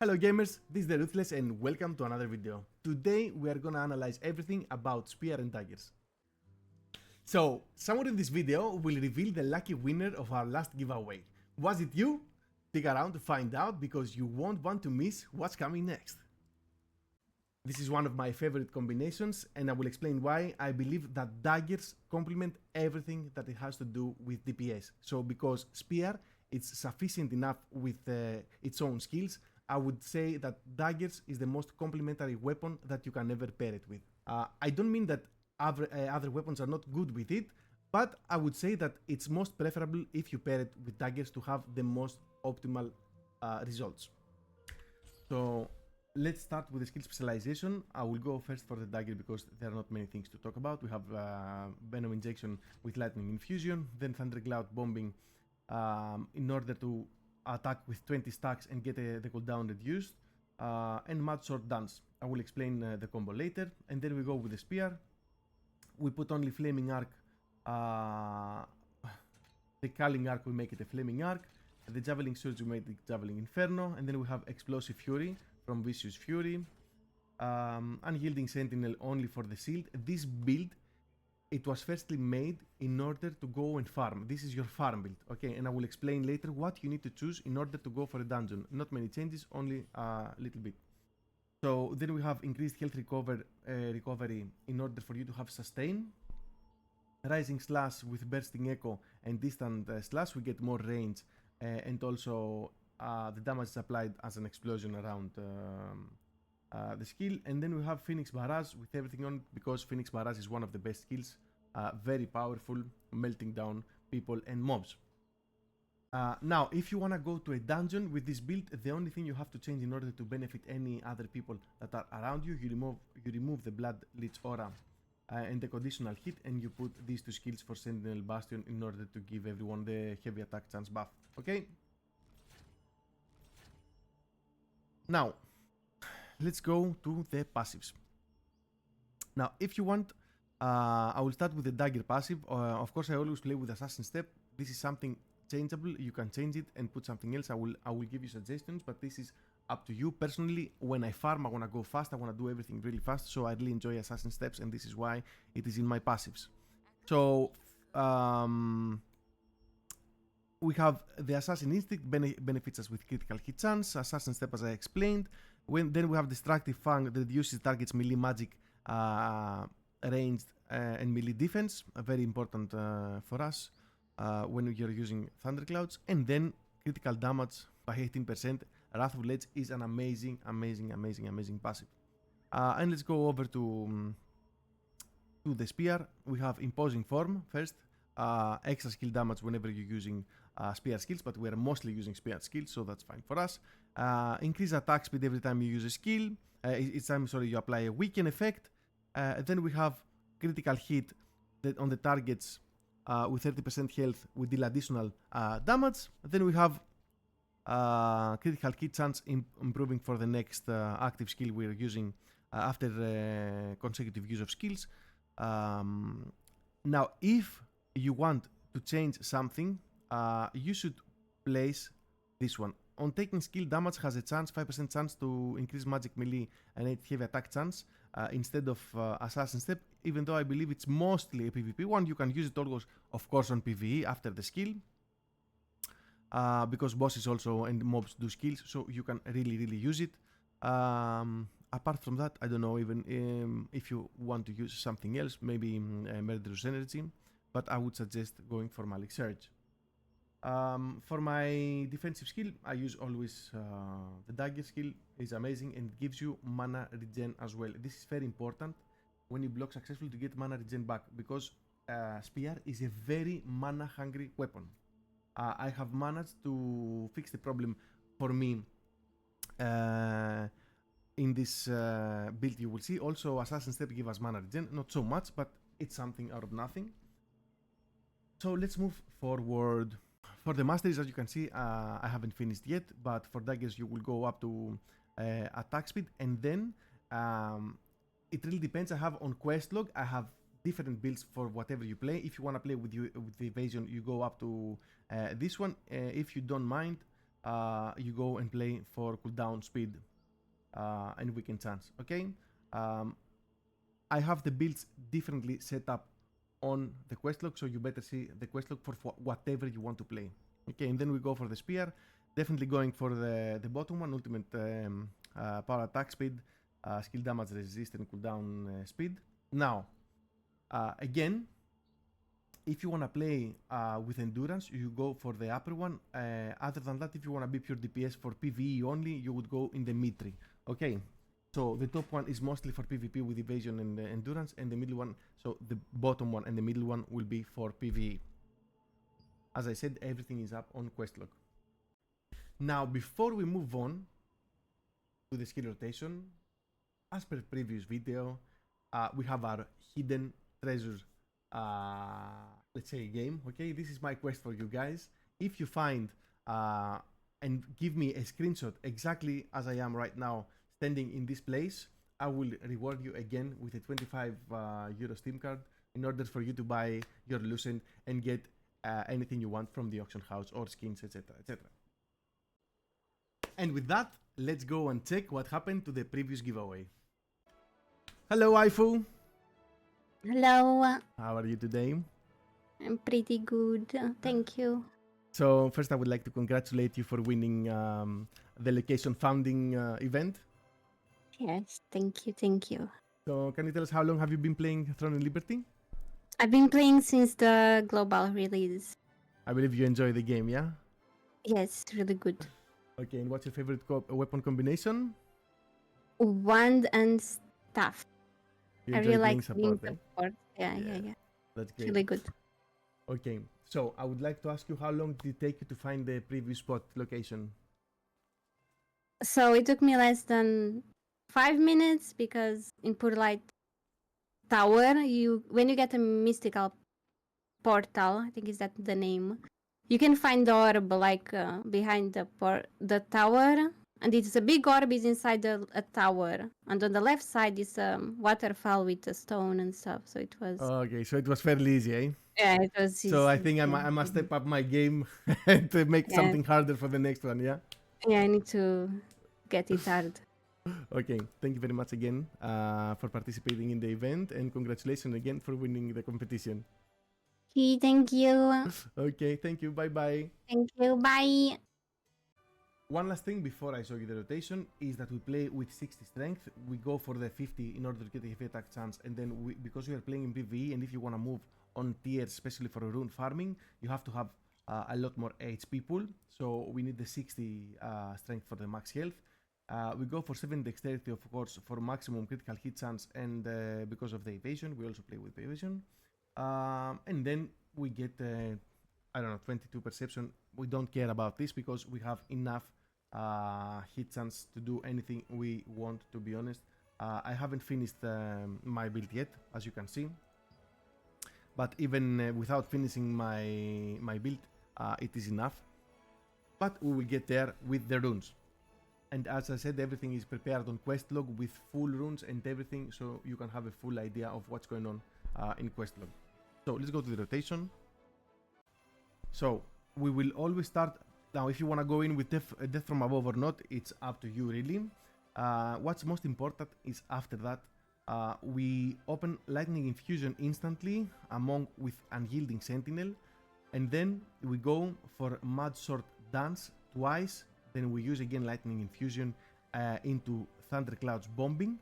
Hello gamers, this is Th3Ruthless and welcome to another video. Today we are gonna analyze everything about spear and daggers. So, somewhere in this video will reveal the lucky winner of our last giveaway. Was it you? Stick around to find out because you won't want to miss what's coming next. This is one of my favorite combinations and I will explain why I believe that daggers complement everything that it has to do with DPS. So because spear it's sufficient enough with its own skills, I would say that daggers is the most complementary weapon that you can ever pair it with. I don't mean that other weapons are not good with it, but I would say that it's most preferable if you pair it with daggers to have the most optimal results. So let's start with the skill specialization. I will go first for the dagger because there are not many things to talk about. We have venom injection with lightning infusion, then thundercloud bombing in order to attack with 20 stacks and get the cooldown reduced, and mad sword dance. I will explain the combo later. And then we go with the spear. We put only flaming arc. The calling arc we make it a flaming arc. The javelin surge we make it javelin inferno, and then we have explosive fury from vicious fury. Unyielding sentinel only for the shield. This build, it was firstly made in order to go and farm. This is your farm build, okay? And I will explain later what you need to choose in order to go for a dungeon. Not many changes, only a little bit. So then we have increased health recovery in order for you to have sustain. Rising slash with bursting echo and distant slash, we get more range and also the damage is applied as an explosion around the skill. And then we have Phoenix Barrage with everything on it because Phoenix Barrage is one of the best skills, very powerful, melting down people and mobs. Now, if you want to go to a dungeon with this build, the only thing you have to change in order to benefit any other people that are around you, you remove the Blood Leech aura and the conditional hit, and you put these two skills for Sentinel Bastion in order to give everyone the heavy attack chance buff. Okay? Now, let's go to the passives. Now, if you want, I will start with the dagger passive. Of course, I always play with assassin step. This is something changeable. You can change it and put something else. I will give you suggestions, but this is up to you. Personally, when I farm, I want to go fast. I want to do everything really fast. So I really enjoy assassin steps, and this is why it is in my passives. So we have the assassin instinct benefits us with critical hit chance. Assassin step, as I explained. Then we have destructive fang that reduces target's melee magic, ranged and melee defense. Very important for us when you're using thunderclouds. And then critical damage by 18%. Wrathful Edge is an amazing passive. And let's go over to the spear. We have imposing form first. Extra skill damage whenever you're using spear skills, but we are mostly using spear skills, so that's fine for us. Increase attack speed every time you use a skill. Each time, you apply a weaken effect. Then we have critical hit that on the targets with 30% health will deal additional damage. Then we have critical hit chance improving for the next active skill we're using after consecutive use of skills. Now, if you want to change something, you should place this one. On taking skill, damage has a 5% chance to increase magic melee and 8 heavy attack chance instead of assassin step. Even though I believe it's mostly a PvP one, you can use it always, of course, on PvE after the skill. Because bosses also and mobs do skills, so you can really use it. Apart from that, I don't know even if you want to use something else, maybe Murderous Energy, but I would suggest going for Malik Surge. For my defensive skill, I use always the dagger skill. Is amazing and gives you mana regen as well. This is very important when you block successfully to get mana regen back, because spear is a very mana hungry weapon. I have managed to fix the problem for me in this build. You will see also assassin step give us mana regen, not so much, but it's something out of nothing. So let's move forward. For the masteries, as you can see, I haven't finished yet, but for daggers you will go up to attack speed, and then it really depends. I have on quest log, I have different builds for whatever you play. If you want to play with the evasion, you go up to this one. If you don't mind, you go and play for cooldown speed and weekend chance. Okay, I have the builds differently set up on the quest log, so you better see the quest log for whatever you want to play. Okay, and then we go for the spear. Definitely going for the bottom one, ultimate power attack speed, skill damage resist, and cooldown speed. Now, again, if you want to play with endurance, you go for the upper one. Other than that, if you want to be pure DPS for PvE only, you would go in the mid tree. Okay, so the top one is mostly for PvP with evasion and endurance, and the middle one, so the bottom one and the middle one will be for PvE. As I said, everything is up on quest log. Now, before we move on to the skill rotation, as per previous video, we have our hidden treasure, let's say, game. Okay, this is my quest for you guys. If you find and give me a screenshot exactly as I am right now, standing in this place, I will reward you again with a 25 euro Steam card in order for you to buy your Lucent and get anything you want from the auction house or skins, etc., etc. And with that, let's go and check what happened to the previous giveaway. Hello, Aifu. Hello, How are you today? I'm pretty good. Thank you. So first, I would like to congratulate you for winning the location founding event. Yes, thank you, thank you. So can you tell us how long have you been playing Throne and Liberty? I've been playing since the global release. I believe you enjoy the game, yeah? Yes, really good. Okay, and what's your favorite weapon combination? Wand and staff. You I enjoy really playing like support, being eh? support. Yeah. That's It's great. really good. Okay, so I would like to ask you, how long did it take you to find the previous spot location? So it took me less than 5 minutes because in Purlight Tower, when you get a mystical portal, I think is that the name, you can find the orb like behind the tower, and it's a big orb is inside a tower, and on the left side is a waterfall with a stone and stuff. So it was Okay, so it was fairly easy, eh? yeah, it was So I easy. think I must step up my game to make something harder for the next one, yeah? Yeah, I need to get it hard. Okay, thank you very much again for participating in the event, and congratulations again for winning the competition. Okay, thank you. Okay, thank you, bye bye. Thank you. Bye. One last thing before I show you the rotation is that we play with 60 strength. We go for the 50 in order to get a heavy attack chance, and then because we are playing in PvE, and if you want to move on tiers, especially for rune farming, you have to have a lot more HP pool. So we need the 60 strength for the max health. We go for 7 dexterity, of course, for maximum critical hit chance, and because of the evasion, we also play with the evasion. And then we get, I don't know, 22 perception. We don't care about this because we have enough hit chance to do anything we want, to be honest. I haven't finished my build yet, as you can see. But even without finishing my build, it is enough. But we will get there with the runes. And as I said, everything is prepared on quest log with full runes and everything, so you can have a full idea of what's going on in quest log. So let's go to the rotation. So we will always start. Now, if you want to go in with death from above or not, it's up to you, really. What's most important is after that, we open Lightning Infusion instantly with Unyielding Sentinel, and then we go for Mud Sword Dance twice. Then we use again Lightning Infusion into Thundercloud's Bombing,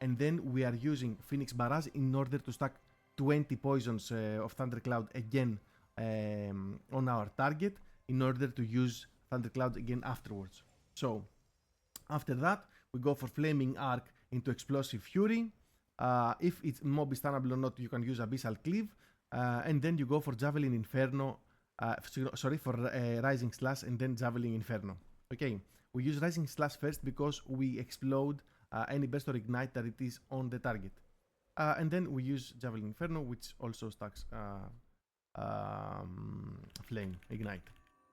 and then we are using Phoenix Barrage in order to stack 20 poisons of Thundercloud again on our target, in order to use Thundercloud again afterwards. So after that, we go for Flaming Arc into Explosive Fury. If it's mob is stunnable or not, you can use Abyssal Cleave, and then you go for Javelin Inferno. For Rising Slash and then Javelin Inferno. Okay, we use Rising Slash first because we explode any burst or ignite that it is on the target. And then we use Javelin Inferno, which also stacks Flame Ignite.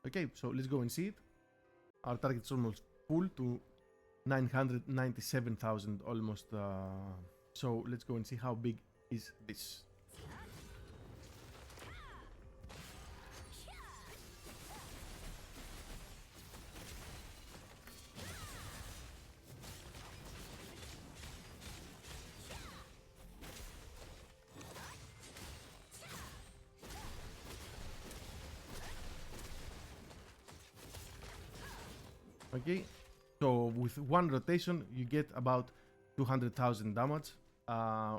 Okay, so let's go and see it. Our target's almost full to 997,000 almost. So let's go and see how big is this. Okay, so with one rotation you get about 200,000 damage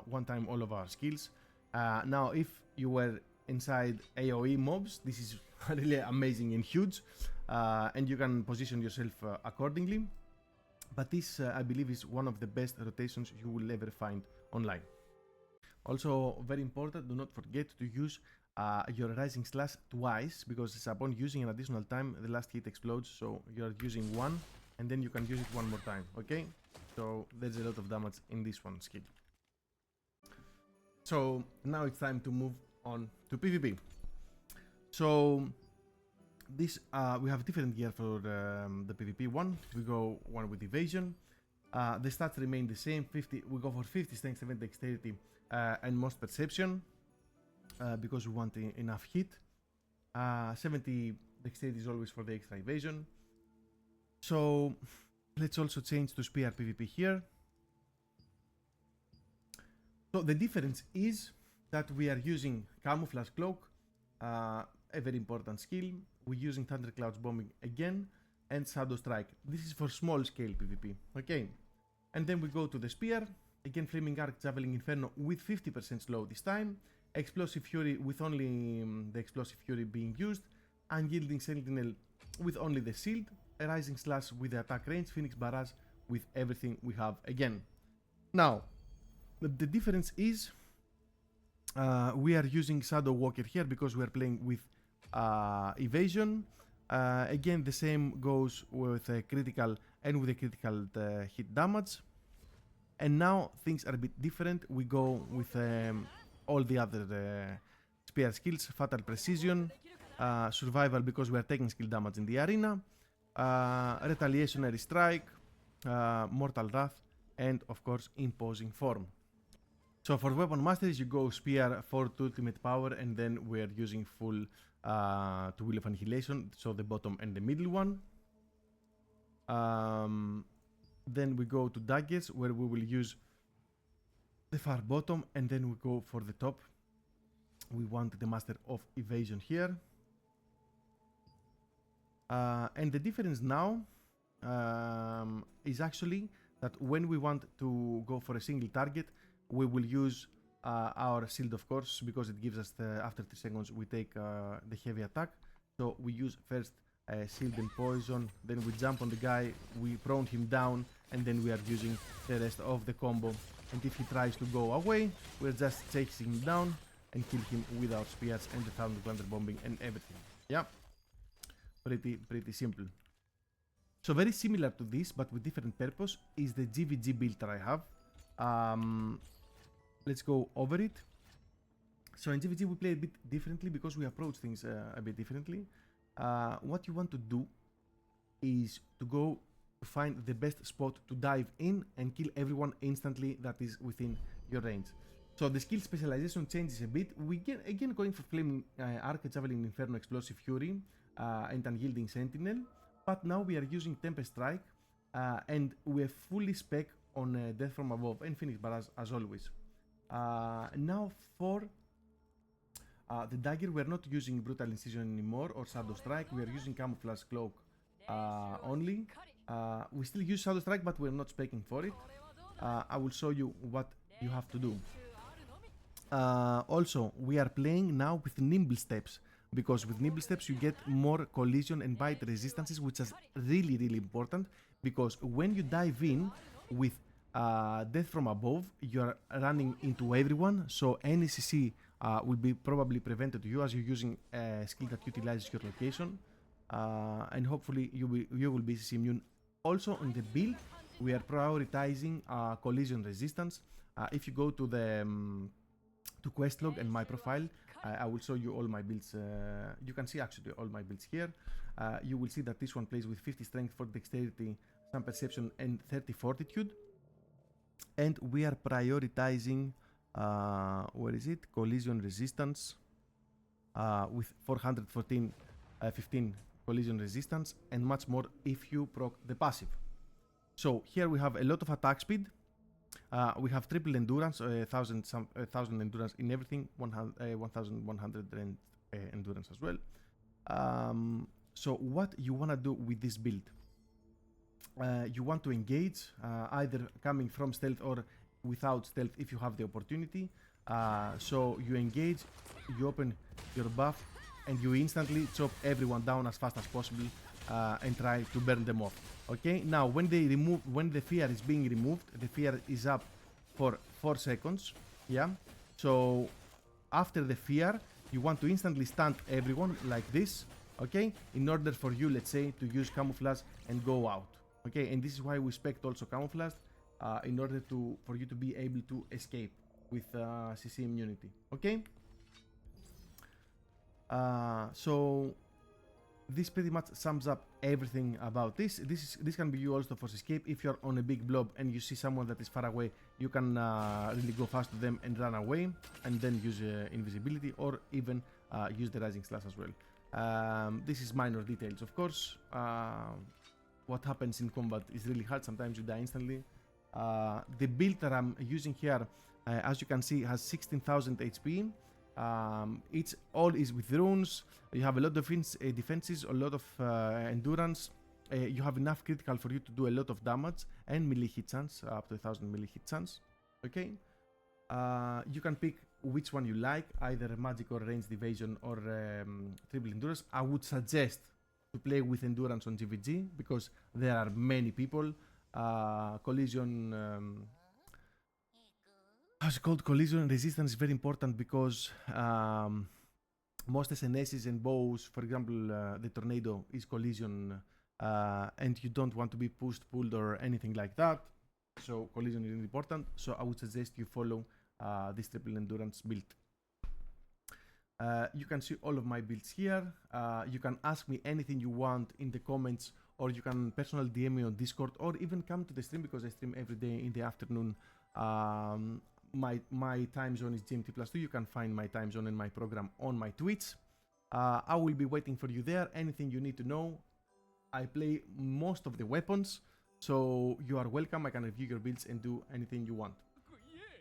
one time all of our skills. Now if you were inside AoE mobs, this is really amazing and huge, and you can position yourself accordingly. But this I believe is one of the best rotations you will ever find online. Also very important, do not forget to use your rising slash twice, because it's upon using an additional time the last hit explodes, so you're using one and then you can use it one more time. Okay, so there's a lot of damage in this one skill. So now it's time to move on to PvP. So this we have different gear for the PvP one. We go one with evasion. The stats remain the same. 50. We go for 50 strength, 7 dexterity, and most perception, because we want enough hit. 70 dexterity is always for the extra evasion. So let's also change to spear PvP here. So the difference is that we are using camouflage cloak, a very important skill. We're using thunderclouds bombing again, and shadow strike. This is for small scale PvP. Okay, and then we go to the spear again. Flaming arc, javelin inferno with 50% slow this time. Explosive fury with only the explosive fury being used. Unyielding sentinel with only the shield. A rising slash with the attack range. Phoenix barrage with everything we have again. Now the difference is we are using shadow walker here because we are playing with evasion. Again, the same goes with critical and with the critical hit damage. And now things are a bit different. We go with all the other spear skills: fatal precision, survival because we are taking skill damage in the arena, retaliationary strike, mortal wrath, and of course imposing form. So for weapon masteries you go spear for ultimate power, and then we are using full to Wheel of Annihilation, so the bottom and the middle one. Then we go to daggers, where we will use the far bottom, and then we go for the top. We want the master of evasion here. And the difference now is actually that when we want to go for a single target, we will use our shield, of course, because it gives us after 3 seconds we take the heavy attack. So we use first shield and poison, then we jump on the guy, we prone him down, and then we are using the rest of the combo. And if he tries to go away, we're just chasing him down and kill him with our spears and the thunder bombing and everything. Yeah, pretty simple. So very similar to this, but with different purpose, is the GVG build that I have. Let's go over it. So in GVG we play a bit differently because we approach things a bit differently. What you want to do is to go to find the best spot to dive in and kill everyone instantly that is within your range. So the skill specialization changes a bit. We get again going for Flaming Arc, Javelin Inferno, Explosive Fury, and Unyielding Sentinel. But now we are using Tempest Strike, and we are fully spec on Death from Above and Phoenix Barrage as always. Now for the Dagger, we are not using Brutal Incision anymore or Shadow Strike. We are using Camouflage Cloak only. We still use Shadow Strike, but we are not speccing for it. I will show you what you have to do. Also, we are playing now with Nimble Steps, because with Nimble Steps you get more collision and bite resistances, which is really important, because when you dive in with Death from Above, you are running into everyone, so any CC will be probably prevented to you as you're using a skill that utilizes your location, and hopefully you will be CC immune. Also on the build, we are prioritizing collision resistance. If you go to the to quest log and my profile, I will show you all my builds. You can see actually all my builds here. You will see that this one plays with 50 strength, 40 dexterity, some perception, and 30 fortitude. And we are prioritizing, where is it? Collision resistance with 414, 15 collision resistance, and much more if you proc the passive. So here we have a lot of attack speed. We have triple endurance, 1000 endurance in everything, 1100 endurance as well. So what you wanna do with this build? you want to engage, either coming from stealth or without stealth if you have the opportunity. So you engage, you open your buff, and you instantly chop everyone down as fast as possible and try to burn them off. Okay, now when the fear is being removed, the fear is up for 4 seconds. Yeah, so after the fear, you want to instantly stun everyone like this. Okay, in order for you, let's say, to use camouflage and go out. Okay, and this is why we spec also camouflage, in order for you to be able to escape with CC immunity. Okay, so this pretty much sums up everything about this. This can be used also for escape. If you're on a big blob and you see someone that is far away, you can really go fast to them and run away, and then use invisibility, or even use the rising slash as well. This is minor details, of course. What happens in combat is really hard. Sometimes you die instantly. The build that I'm using here, as you can see, has 16,000 HP. It's all is with runes. You have a lot of defenses, a lot of endurance. You have enough critical for you to do a lot of damage, and melee hit chance, up to 1,000 melee hit chance. Okay, you can pick which one you like, either magic or ranged evasion or triple endurance. I would suggest to play with endurance on GVG because there are many people. Collision, how's it called? Collision resistance is very important because most SNSs and bows, for example, the tornado is collision, and you don't want to be pushed, pulled, or anything like that. So collision is really important. So I would suggest you follow this triple endurance build. You can see all of my builds here. You can ask me anything you want in the comments, or you can personal DM me on Discord, or even come to the stream because I stream every day in the afternoon. My time zone is GMT+2. You can find my time zone and my program on my Twitch. I will be waiting for you there. Anything you need to know. I play most of the weapons, so you are welcome. I can review your builds and do anything you want.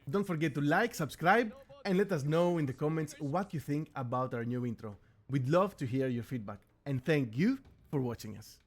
Don't forget to like, subscribe, and let us know in the comments what you think about our new intro. We'd love to hear your feedback, and thank you for watching us.